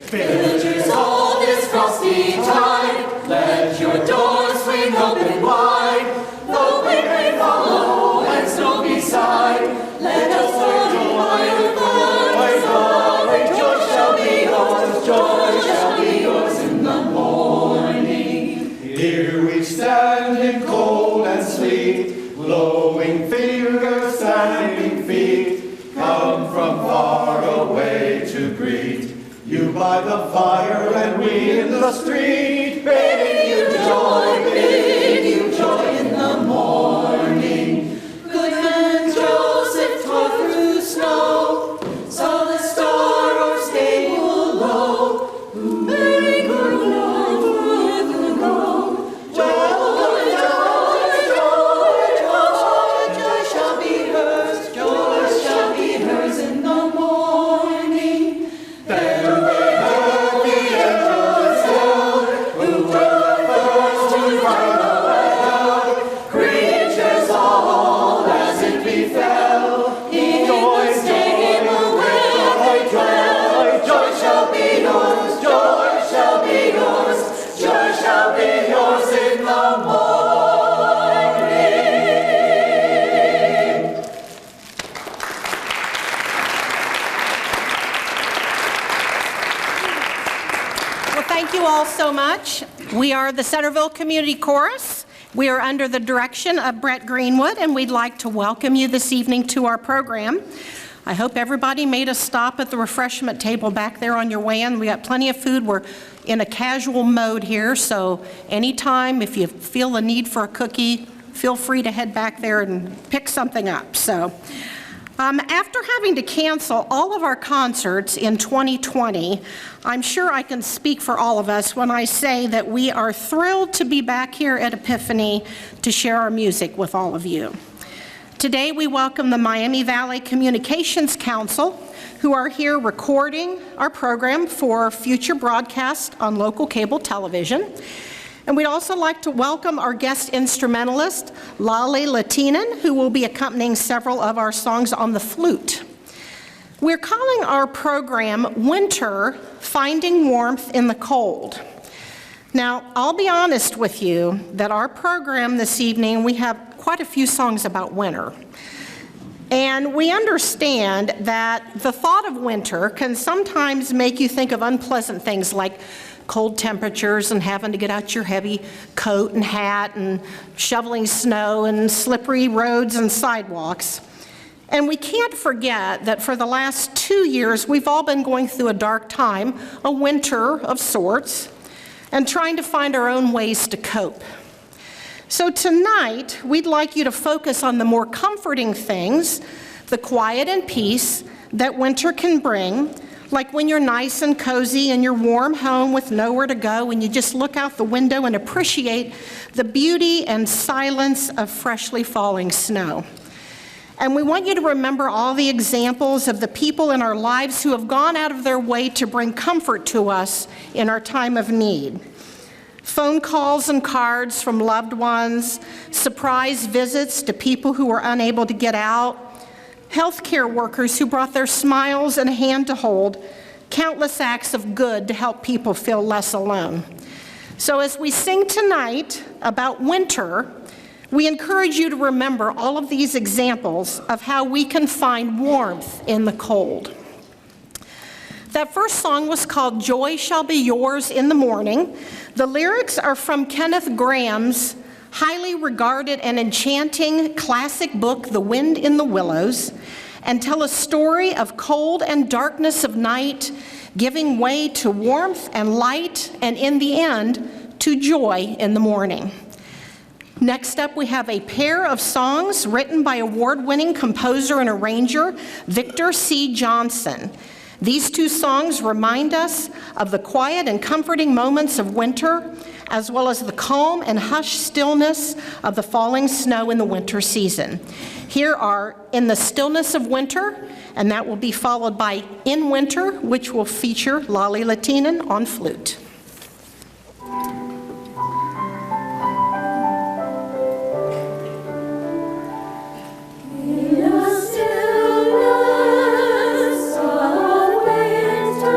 Villagers all this frosty tide, let your doors swing open wide. Though wind may follow and snow beside, let us learn to fire the joy shall be yours, joy shall be yours in the morning. Here we stand in cold and sleet, blowing fingers, stamping feet, come from far away to greet you by the fire and we in the street, bidding you joy in the morning. Good man Joseph tore through snow, saw the star or stable low. They grew low, joy shall be hers, joy shall be hers in the morning. Then so much. We are the Centerville Community Chorus. We are under the direction of Brett Greenwood, and we'd like to welcome you this evening to our program. I hope everybody made a stop at the refreshment table back there on your way in. We got plenty of food. We're in a casual mode here, so anytime if you feel the need for a cookie, feel free to head back there and pick something up. After having to cancel all of our concerts in 2020, I'm sure I can speak for all of us when I say that we are thrilled to be back here at Epiphany to share our music with all of you. Today we welcome the Miami Valley Communications Council, who are here recording our program for future broadcast on local cable television. And we'd also like to welcome our guest instrumentalist, Lali Latinen, who will be accompanying several of our songs on the flute. We're calling our program Winter, Finding Warmth in the Cold. Now, I'll be honest with you that our program this evening, we have quite a few songs about winter. And we understand that the thought of winter can sometimes make you think of unpleasant things like cold temperatures and having to get out your heavy coat and hat and shoveling snow and slippery roads and sidewalks. And we can't forget that for the last 2 years, we've all been going through a dark time, a winter of sorts, and trying to find our own ways to cope. So tonight, we'd like you to focus on the more comforting things, the quiet and peace that winter can bring, like when you're nice and cozy in your warm home with nowhere to go and you just look out the window and appreciate the beauty and silence of freshly falling snow. And we want you to remember all the examples of the people in our lives who have gone out of their way to bring comfort to us in our time of need. Phone calls and cards from loved ones, surprise visits to people who were unable to get out, healthcare workers who brought their smiles and a hand to hold, countless acts of good to help people feel less alone. So as we sing tonight about winter, we encourage you to remember all of these examples of how we can find warmth in the cold. That first song was called Joy Shall Be Yours in the Morning. The lyrics are from Kenneth Graham's highly regarded and enchanting classic book, The Wind in the Willows, and tell a story of cold and darkness of night, giving way to warmth and light, and in the end, to joy in the morning. Next up, we have a pair of songs written by award-winning composer and arranger, Victor C. Johnson. These two songs remind us of the quiet and comforting moments of winter, as well as the calm and hushed stillness of the falling snow in the winter season. Here are In the Stillness of Winter, and that will be followed by In Winter, which will feature Lali Latinen on flute. Stillness of winter.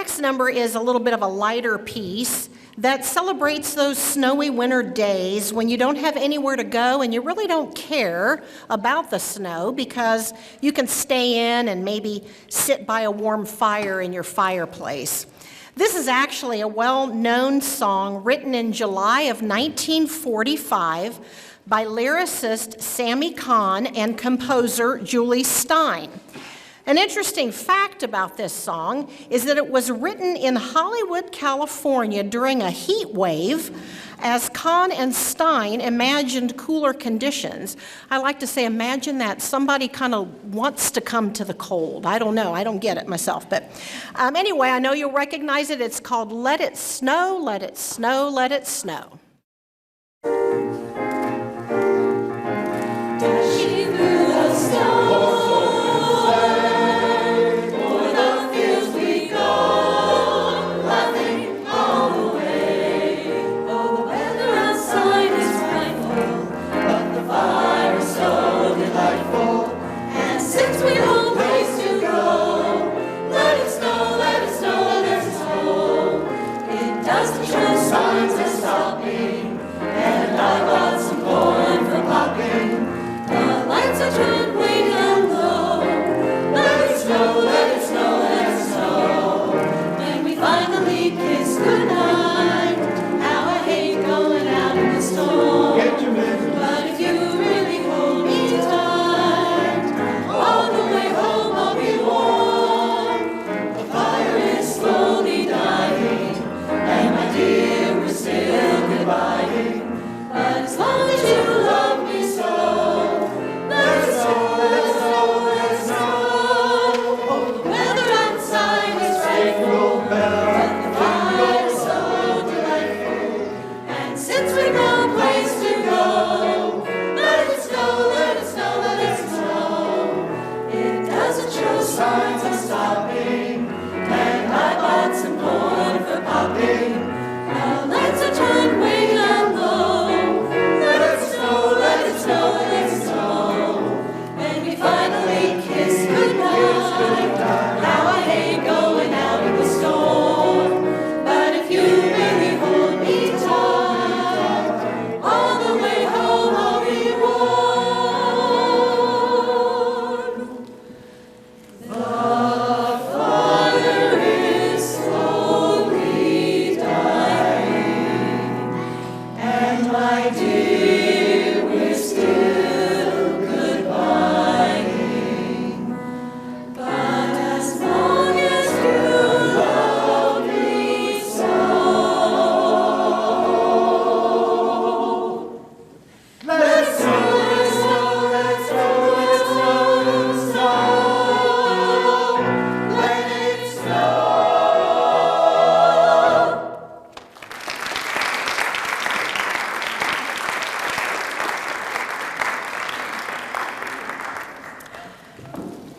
next number is a little bit of a lighter piece that celebrates those snowy winter days when you don't have anywhere to go and you really don't care about the snow because you can stay in and maybe sit by a warm fire in your fireplace. This is actually a well-known song written in July of 1945 by lyricist Sammy Cahn and composer Julie Syne. An interesting fact about this song is that it was written in Hollywood, California during a heat wave as Cahn and Syne imagined cooler conditions. I like to say, imagine that somebody kind of wants to come to the cold. I don't know, I don't get it myself. But anyway, I know you'll recognize it. It's called Let It Snow, Let It Snow, Let It Snow. Dashing through the snow.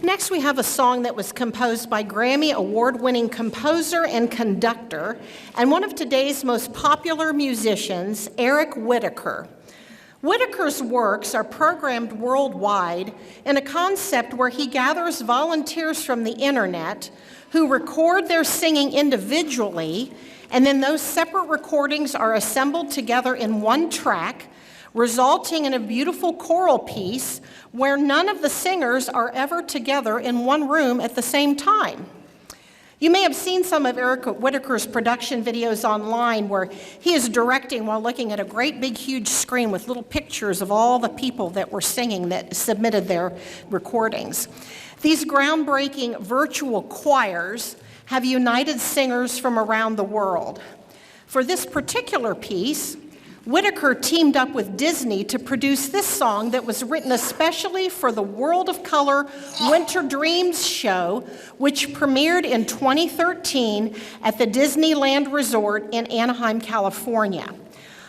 Next, we have a song that was composed by Grammy Award-winning composer and conductor, and one of today's most popular musicians, Eric Whitacre. Whitacre's works are programmed worldwide in a concept where he gathers volunteers from the internet who record their singing individually, and then those separate recordings are assembled together in one track, resulting in a beautiful choral piece where none of the singers are ever together in one room at the same time. You may have seen some of Eric Whitacre's production videos online where he is directing while looking at a great big huge screen with little pictures of all the people that were singing that submitted their recordings. These groundbreaking virtual choirs have united singers from around the world. For this particular piece, Whitacre teamed up with Disney to produce this song that was written especially for the World of Color Winter Dreams show, which premiered in 2013 at the Disneyland Resort in Anaheim, California.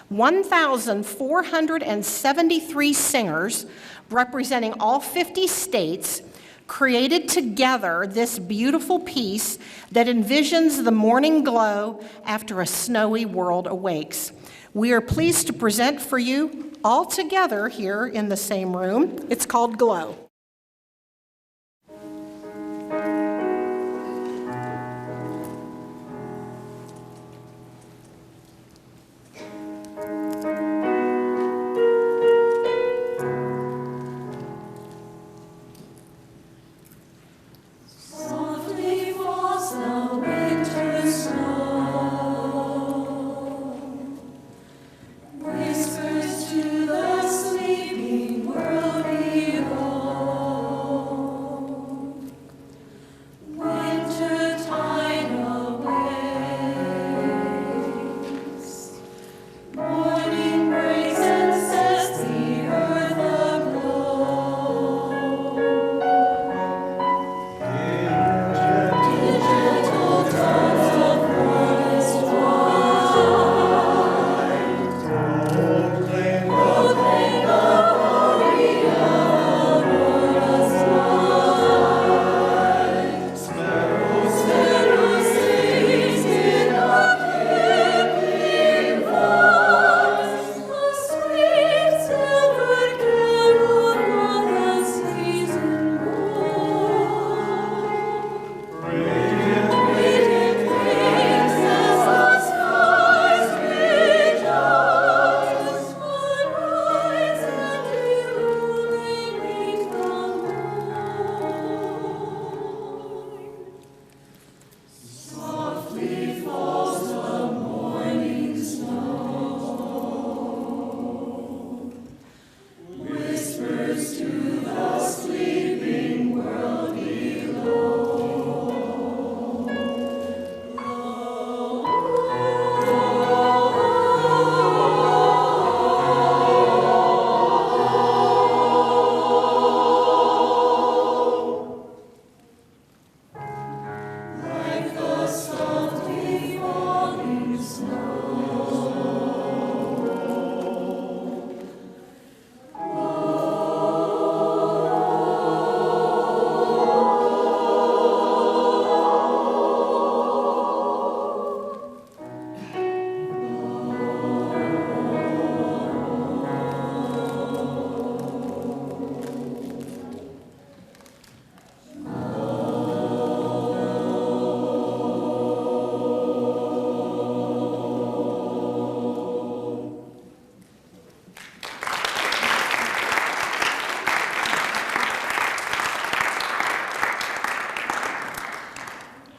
1,473 singers representing all 50 states created together this beautiful piece that envisions the morning glow after a snowy world awakes. We are pleased to present for you all together here in the same room. It's called Glow.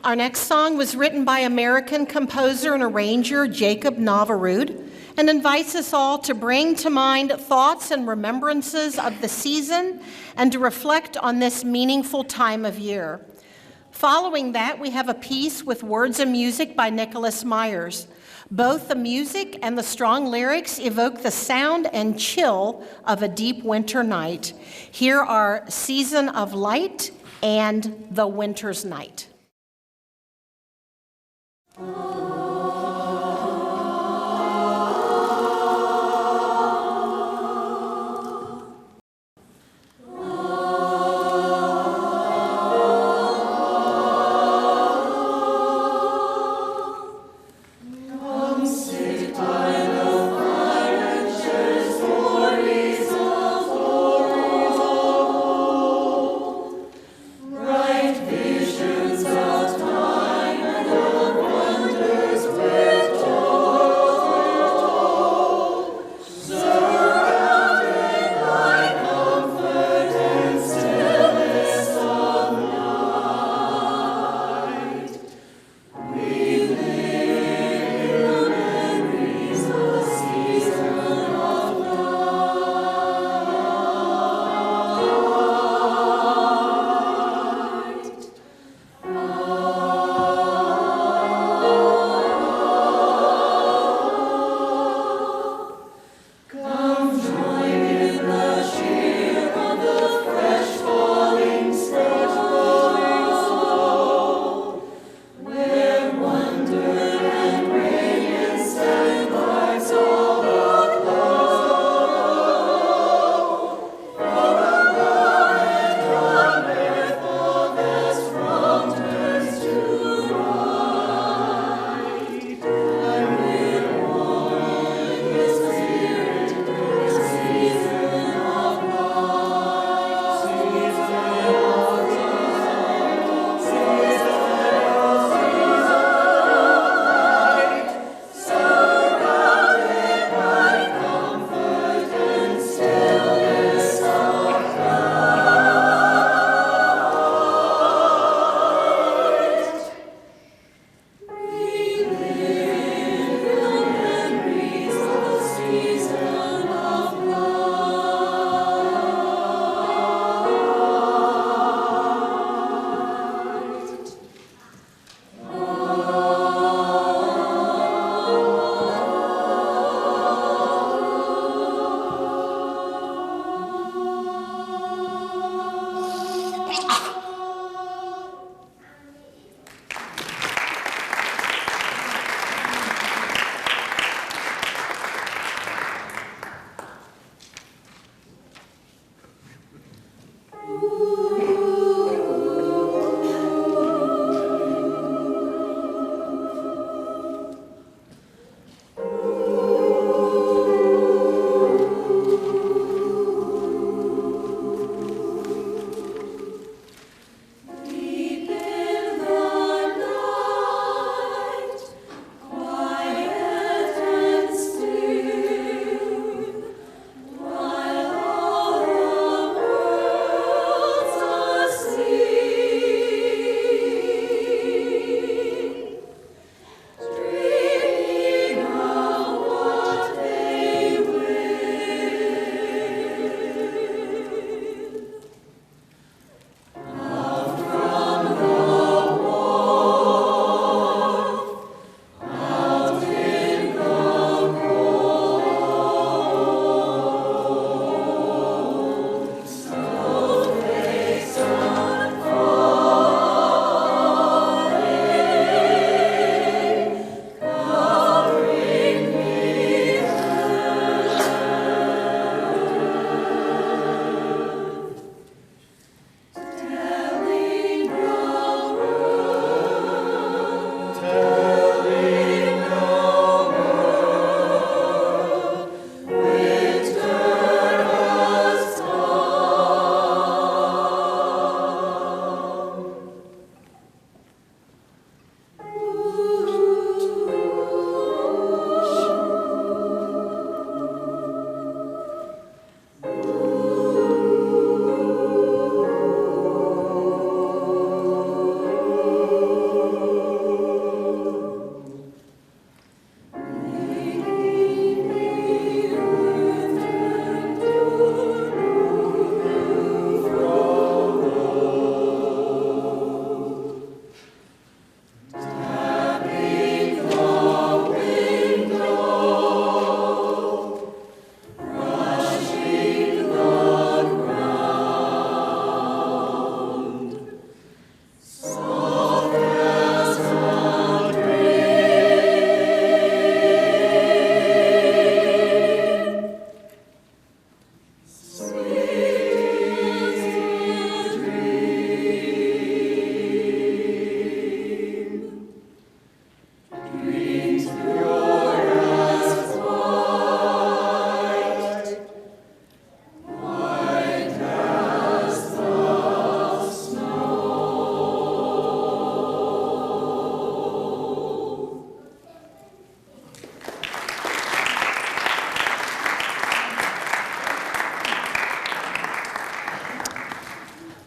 Our next song was written by American composer and arranger Jacob Navarud and invites us all to bring to mind thoughts and remembrances of the season and to reflect on this meaningful time of year. Following that, we have a piece with words and music by Nicholas Myers. Both the music and the strong lyrics evoke the sound and chill of a deep winter night. Here are Season of Light and The Winter's Night.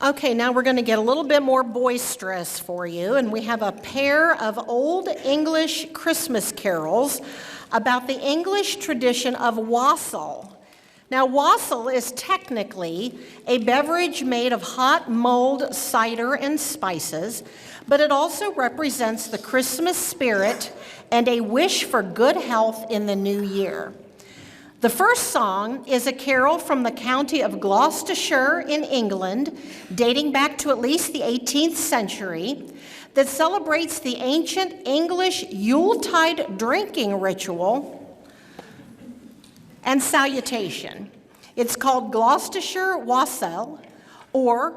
Okay, now we're going to get a little bit more boisterous for you, and we have a pair of old English Christmas carols about the English tradition of wassail. Now, wassail is technically a beverage made of hot mulled cider and spices, but it also represents the Christmas spirit and a wish for good health in the new year. The first song is a carol from the county of Gloucestershire in England, dating back to at least the 18th century, that celebrates the ancient English Yuletide drinking ritual and salutation. It's called Gloucestershire Wassail, or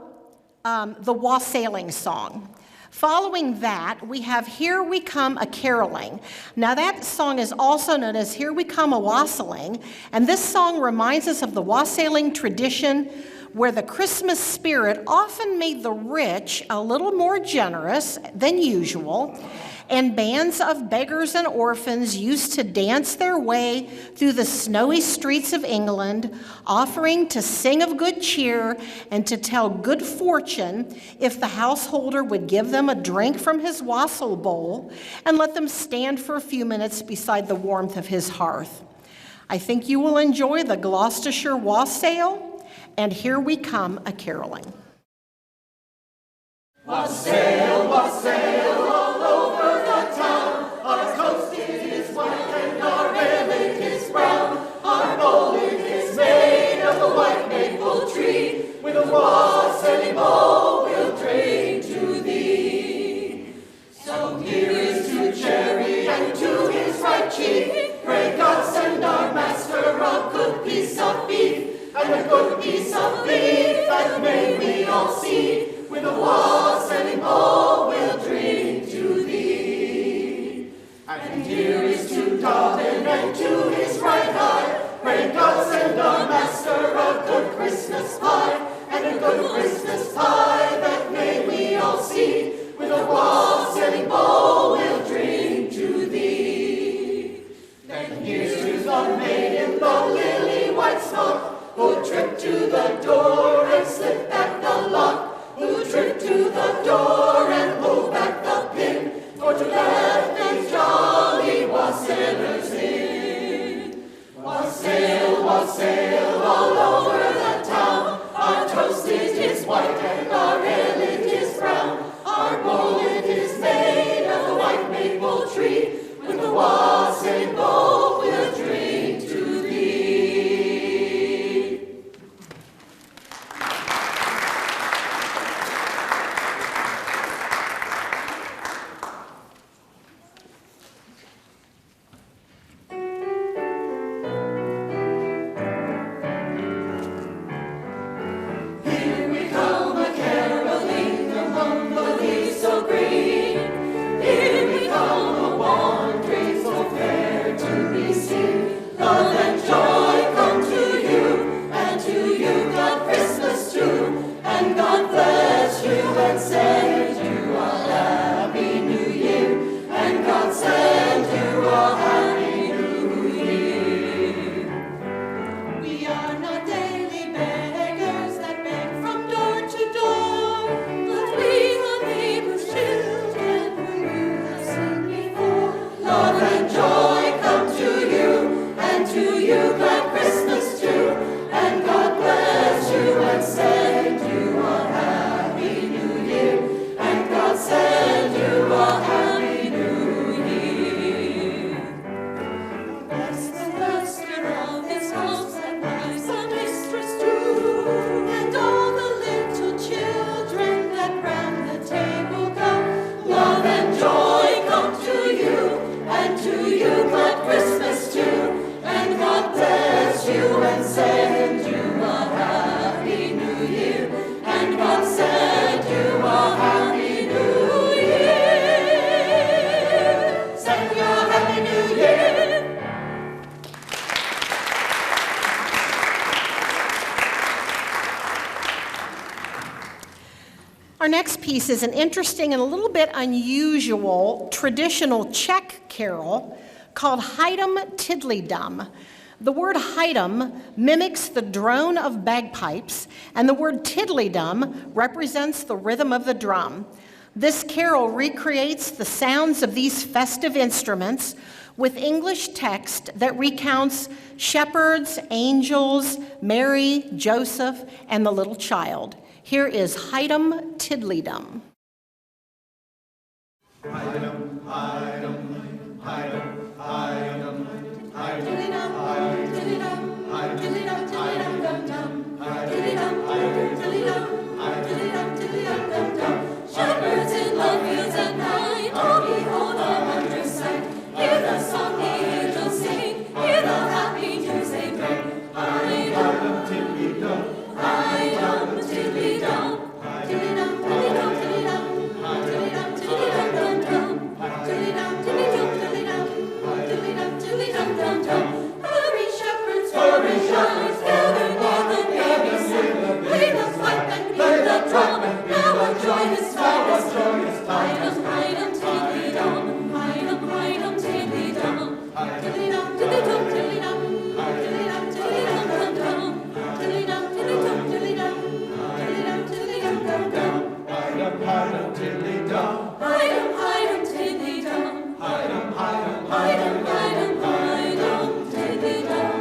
the Wassailing Song. Following that, we have Here We Come A-Caroling. Now that song is also known as Here We Come A-Wassailing, and this song reminds us of the wassailing tradition where the Christmas spirit often made the rich a little more generous than usual, and bands of beggars and orphans used to dance their way through the snowy streets of England, offering to sing of good cheer and to tell good fortune if the householder would give them a drink from his wassail bowl and let them stand for a few minutes beside the warmth of his hearth. I think you will enjoy the Gloucestershire Wassail, and Here We Come A-Caroling. Wassail, wassail, all over the town. Our coast it is white and our rail it is brown. Our bowl it is made of the white maple tree. With a wassailing bowl we'll drink to thee. So here is to Cherry and to his right cheek. Pray God send our master a good piece of beef. And a good piece of beef that may we all see. With a wassailing bowl we'll drink to thee. And here is to Dobbin and to his right eye. Pray God send our master a good Christmas pie. And a good Christmas pie that may we all see. With a wassailing bowl we'll drink to thee. Then here's to the maid in the lily white smock, who tripped to the door and slipped back the lock. Who tripped to the door and pulled back the pin, for to let these jolly wassailers in. Wassail, wassail, all over the town. Our toast it is white and our ale it is brown. Our bowl it is made of the white maple tree. With the wassailing bowl we'll drink to thee. Our next piece is an interesting and a little bit unusual traditional Czech carol called Hydom, Tiddlydom. The word Hydom mimics the drone of bagpipes, and the word Tiddlydom represents the rhythm of the drum. This carol recreates the sounds of these festive instruments with English text that recounts shepherds, angels, Mary, Joseph, and the little child. Here is Hydom Tiddlydom. Hydom, Hydom, Hydom, Hydom, Hydom. Shepherds in love fields at night, oh behold a wondrous sight. Hear the song the angels sing, hear the happy news they bring. Hydom, tiddlydom, Hydom, tiddlydom, tiddlydom, tiddlydom, tiddlydom, tiddlydom, tiddlydom, dum, tiddlydom, tiddlydom, tiddlydom, tiddlydom, dum, dum. Hurry shepherds, hurry shepherds, gather near the baby Syne. Play the pipe and beat the drum. Now our joy is Hydom, Hydom, tiddlydom, Hydom, Hydom, tiddlydom, tiddlydom, tiddlydom, tiddlydom, tiddlydom, tiddlydom, dum, dum, tiddlydom, tiddlydom, tiddlydom, tiddlydom, tiddlydom, dum, dum. Hydom, Hydom, tiddlydom, Hydom, Hydom, tiddlydom, Hydom, Hydom, Hydom, Hydom, Hydom, tiddlydom.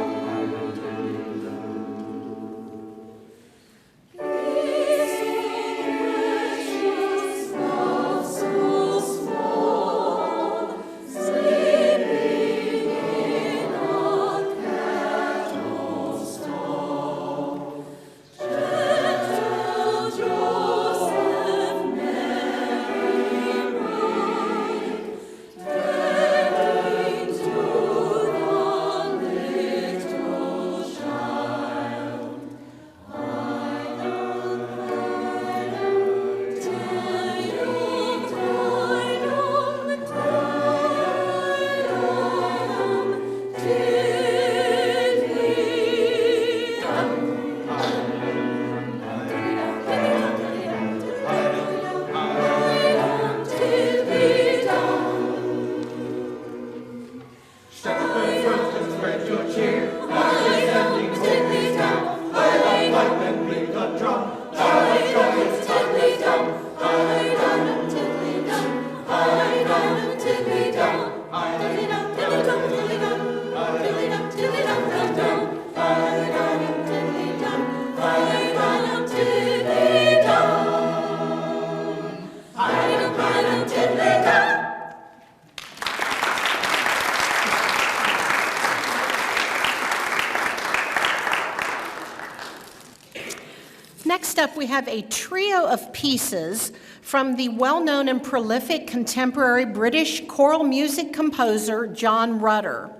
Next up, we have a trio of pieces from the well-known and prolific contemporary British choral music composer, John Rutter.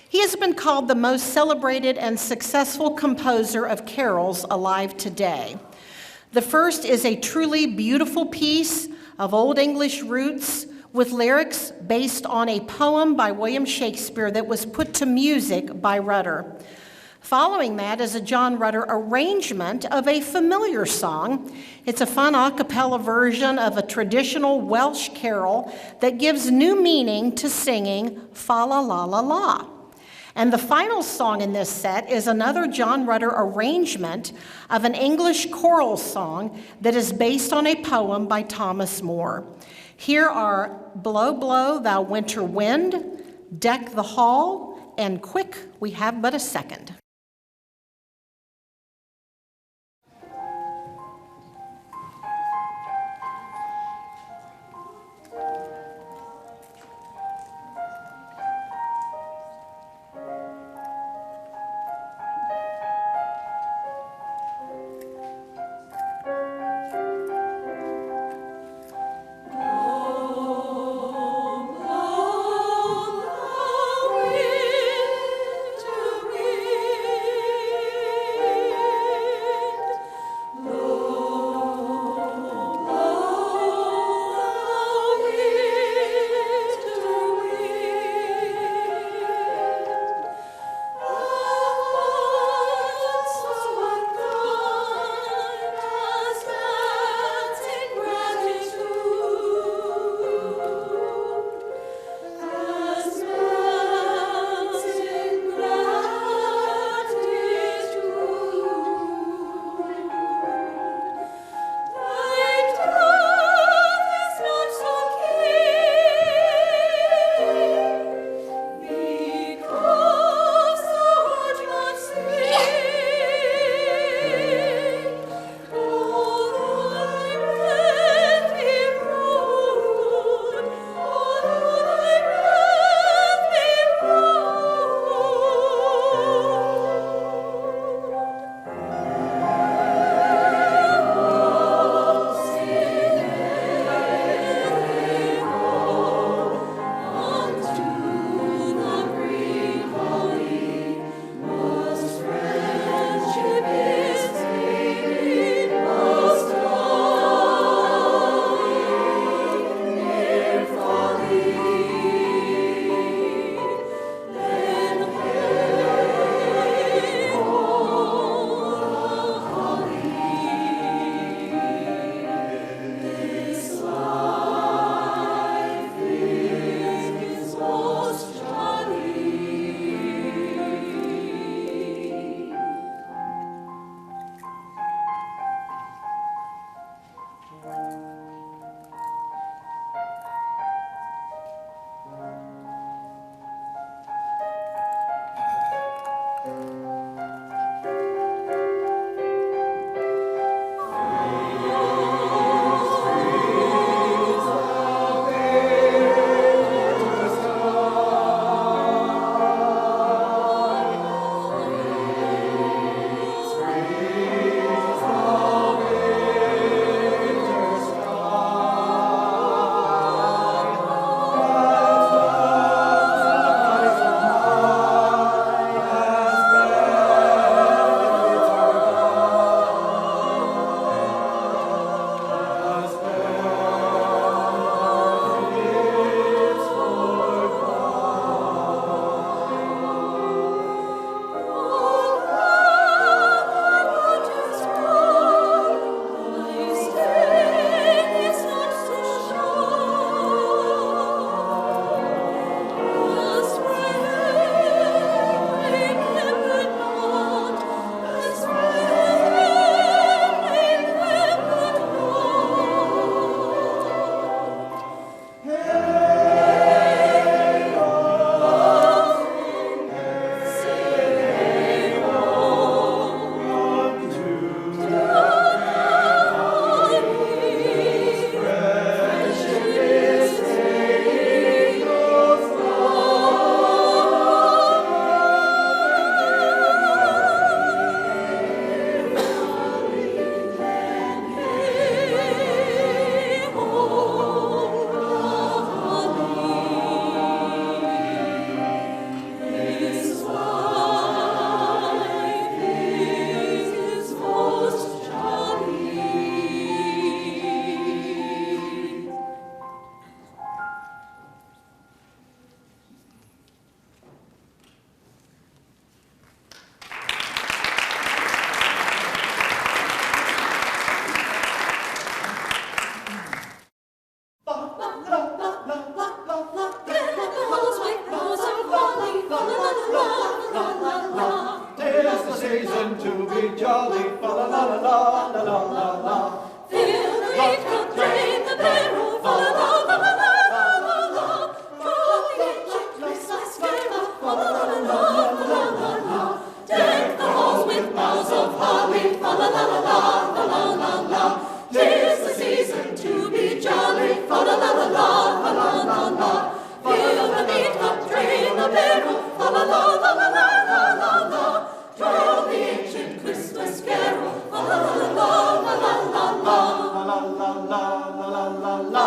He has been called the most celebrated and successful composer of carols alive today. The first is a truly beautiful piece of Old English roots with lyrics based on a poem by William Shakespeare that was put to music by Rutter. Following that is a John Rutter arrangement of a familiar song. It's a fun a cappella version of a traditional Welsh carol that gives new meaning to singing fa la la la la. And the final song in this set is another John Rutter arrangement of an English choral song that is based on a poem by Thomas Moore. Here are Blow, Blow, Thou Winter Wind, Deck the Hall, and Quick, We Have But a Second. Winter wind. fa la la la la la la la la. Fill the meat cup, drain the barrel, fa la la la la la la la. Draw the ancient Christmas carol, fa la la la la la la la. Deck the halls with boughs of holly, fa la la la la la la la. 'Tis the season to be jolly, fa la la la la la la la. Fill the meat cup, drain the barrel, fa la la la la la la la. Draw the ancient Christmas carol, fa la la la la la la la la la la la la la.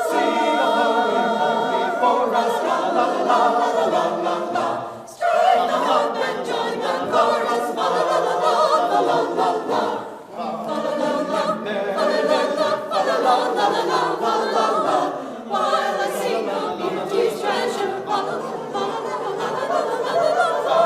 See the holy holy for us, la la la la la la la. Strike the harp and join the chorus, la la la la la la la la. Fa la la la, fa la la la, fa la la la la la la la. While I sing of beauty's treasure, fa la la la la la la la la la.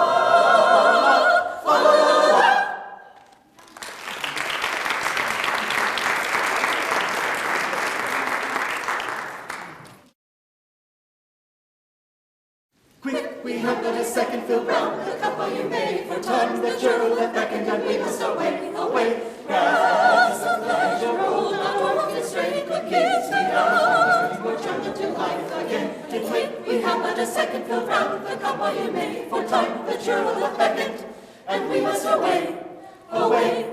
Quick, we have but a second filled round, the cup are you made, for time the churl hath beckoned, and we must away, away. Grass of pleasure roll, our orchestra, quick kids we are, we're charmed to life again. And quick, we have but a second filled round, the cup are you made, for time the churl hath beckoned, and we must away, away.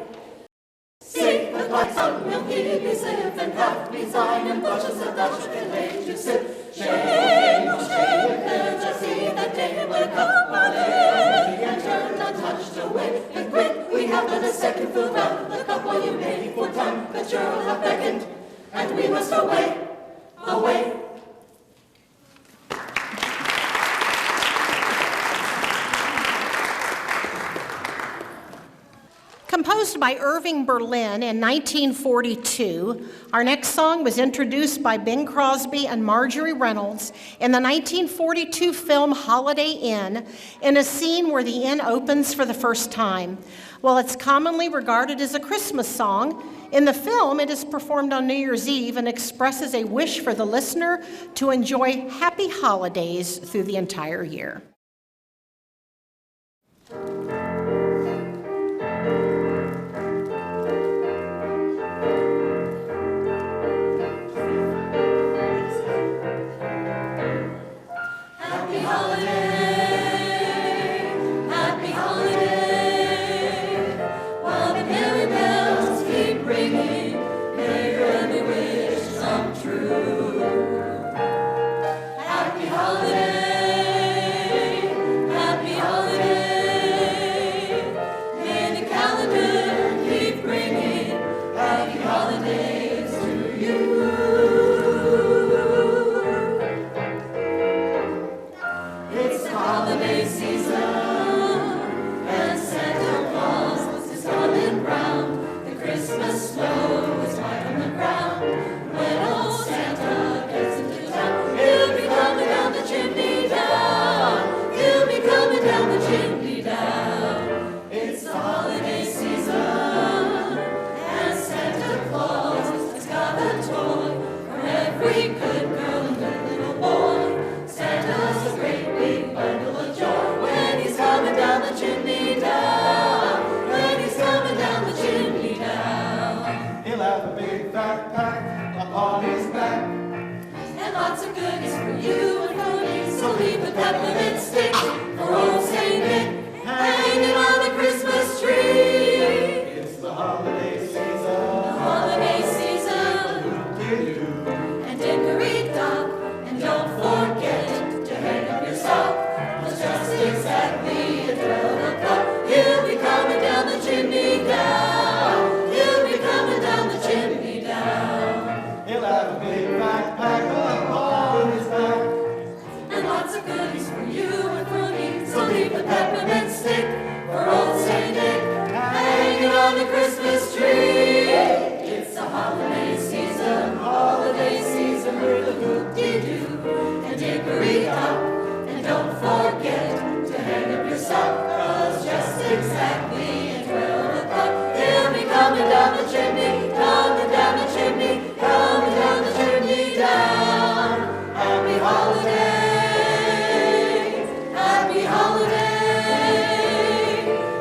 Sing the glad song, will he be safe, and have be thine, and bushes of thou should be laid to sit. Shame, oh shame, to see that day will come our day, and turn untouched away. And quick, we have but a second filled round, the cup while you made, for time the churl hath beckoned, and we must away, away. Composed by Irving Berlin in 1942, our next song was introduced by Bing Crosby and Marjorie Reynolds in the 1942 film Holiday Inn, in a scene where the inn opens for the first time. While it's commonly regarded as a Christmas song, in the film it is performed on New Year's Eve and expresses a wish for the listener to enjoy happy holidays through the entire year.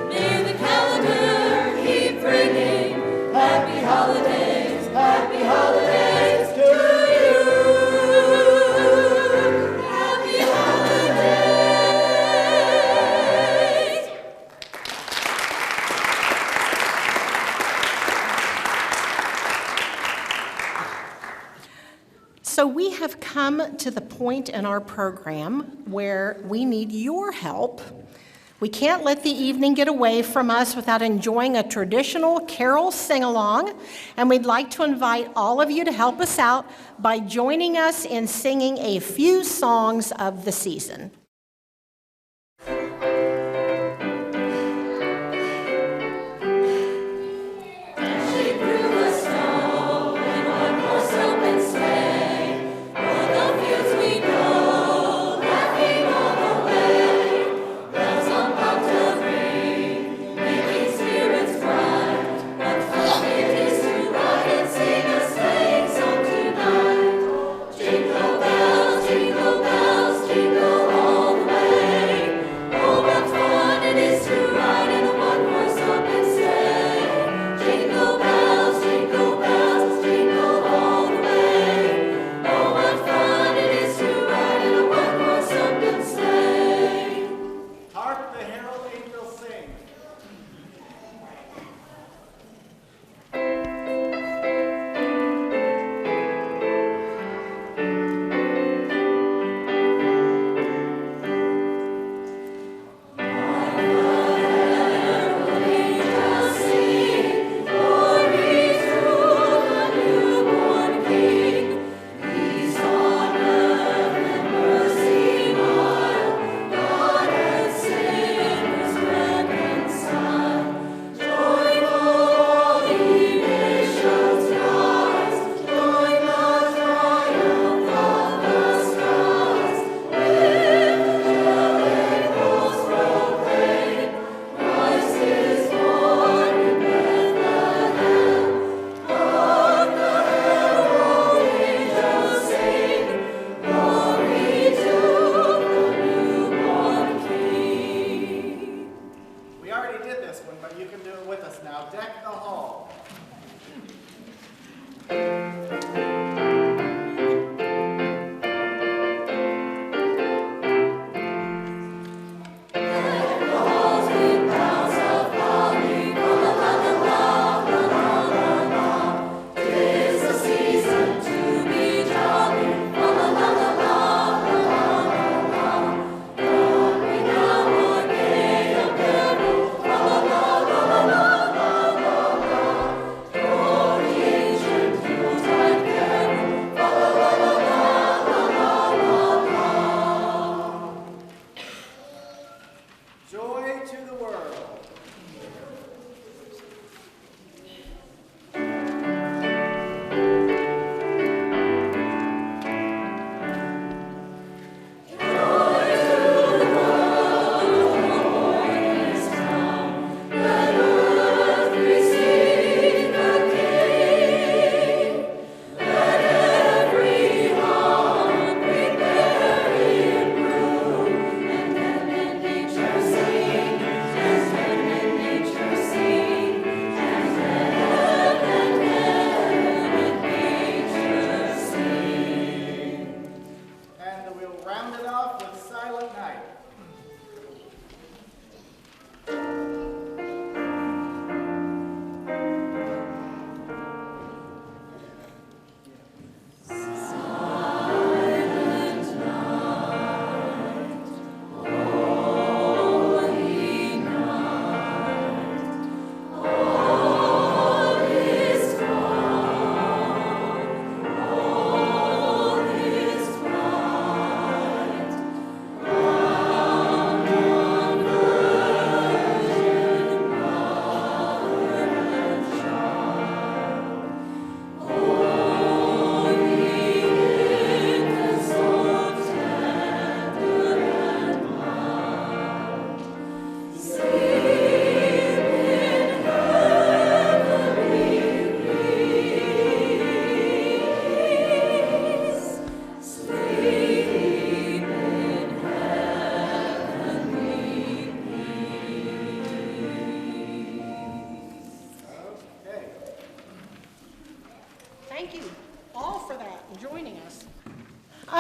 May the So we have come to the point in our program where we need your help. We can't let the evening get away from us without enjoying a traditional carol sing-along, and we'd like to invite all of you to help us out by joining us in singing a few songs of the season.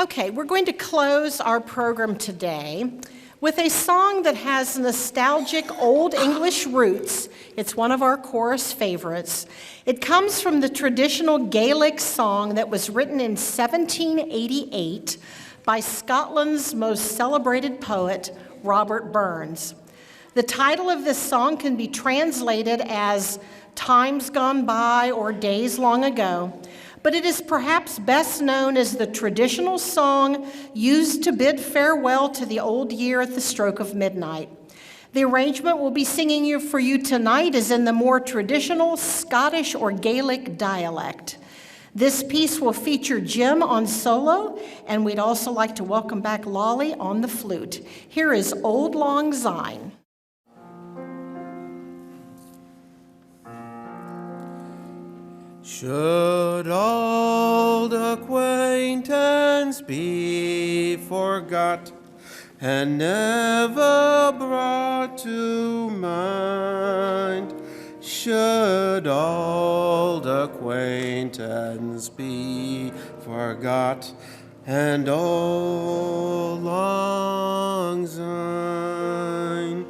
Okay, we're going to close our program today with a song that has nostalgic Old English roots. It's one of our chorus favorites. It comes from the traditional Gaelic song that was written in 1788 by Scotland's most celebrated poet, Robert Burns. The title of this song can be translated as Times Gone By or Days Long Ago, but it is perhaps best known as the traditional song used to bid farewell to the old year at the stroke of midnight. The arrangement we'll be singing for you tonight is in the more traditional Scottish or Gaelic dialect. This piece will feature Jim on solo, and we'd also like to welcome back Lolly on the flute. Here is Auld Lang Syne. Should old acquaintance be forgot and never brought to mind? Should old acquaintance be forgot and Auld Lang Syne?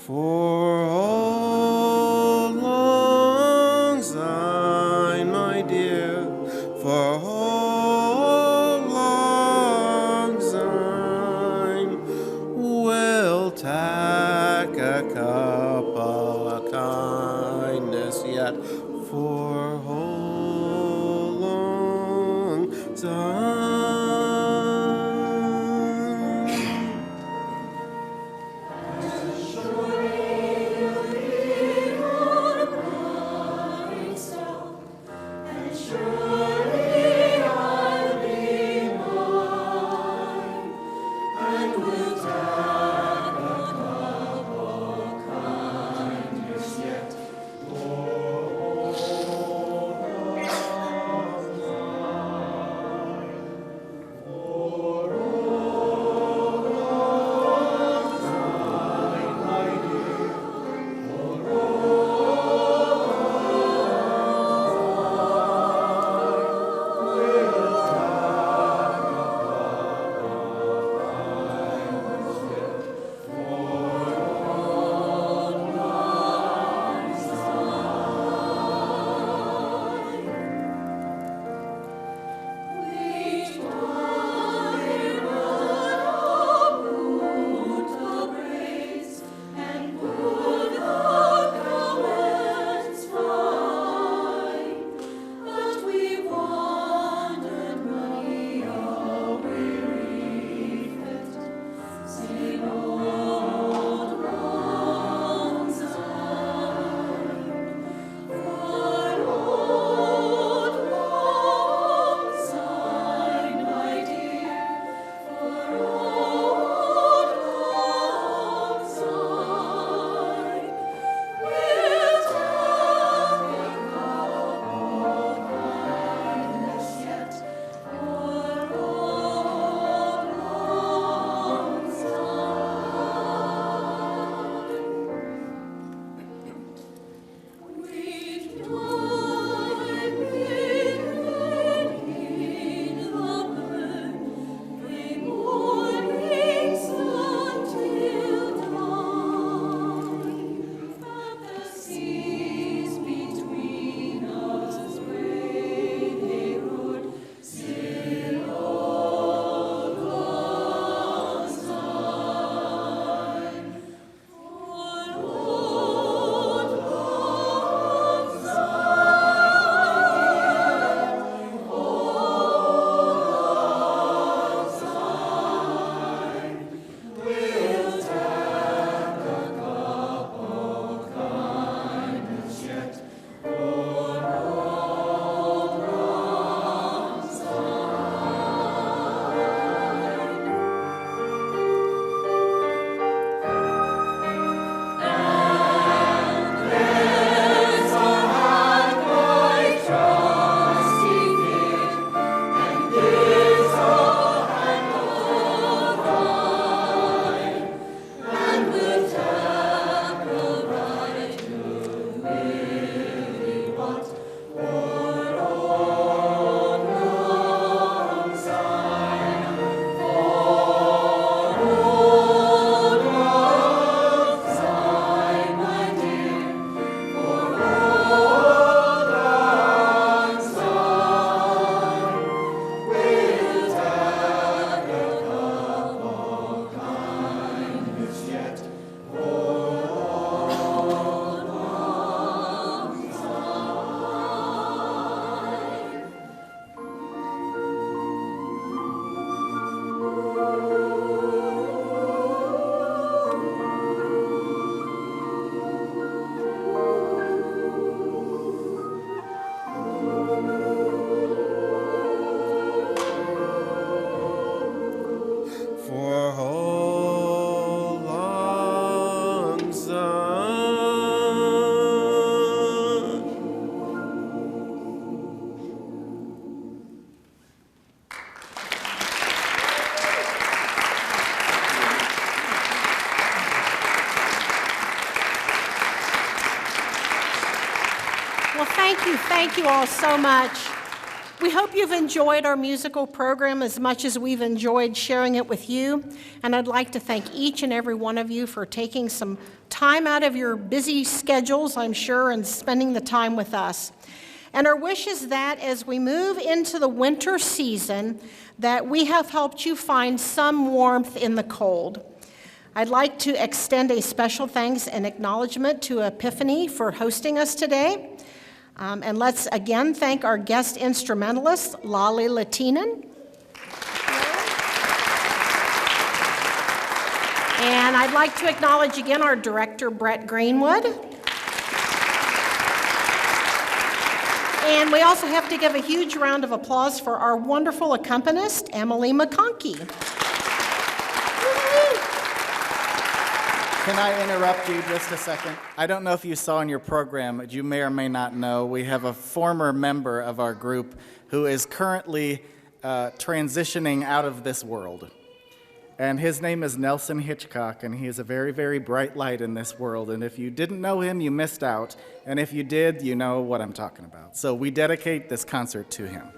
For Auld Lang Syne, my dear, for Auld Lang Syne, we'll tack a cup of kindness yet for Auld Lang Syne. Yet, oh, Well, thank you all so much. We hope you've enjoyed our musical program as much as we've enjoyed sharing it with you. And I'd like to thank each and every one of you for taking some time out of your busy schedules, I'm sure, and spending the time with us. And our wish is that as we move into the winter season, that we have helped you find some warmth in the cold. I'd like to extend a special thanks and acknowledgement to Epiphany for hosting us today. And let's again thank our guest instrumentalist, Lali Latinen. And I'd like to acknowledge again our director, Brett Greenwood. And we also have to give a huge round of applause for our wonderful accompanist, Emily McConkey. Can I interrupt you just a second? I don't know if you saw in your program, but you may or may not know, we have a former member of our group who is currently transitioning out of this world. And his name is Nelson Hitchcock, and he is a very, very bright light in this world. And if you didn't know him, you missed out. And if you did, you know what I'm talking about. So we dedicate this concert to him.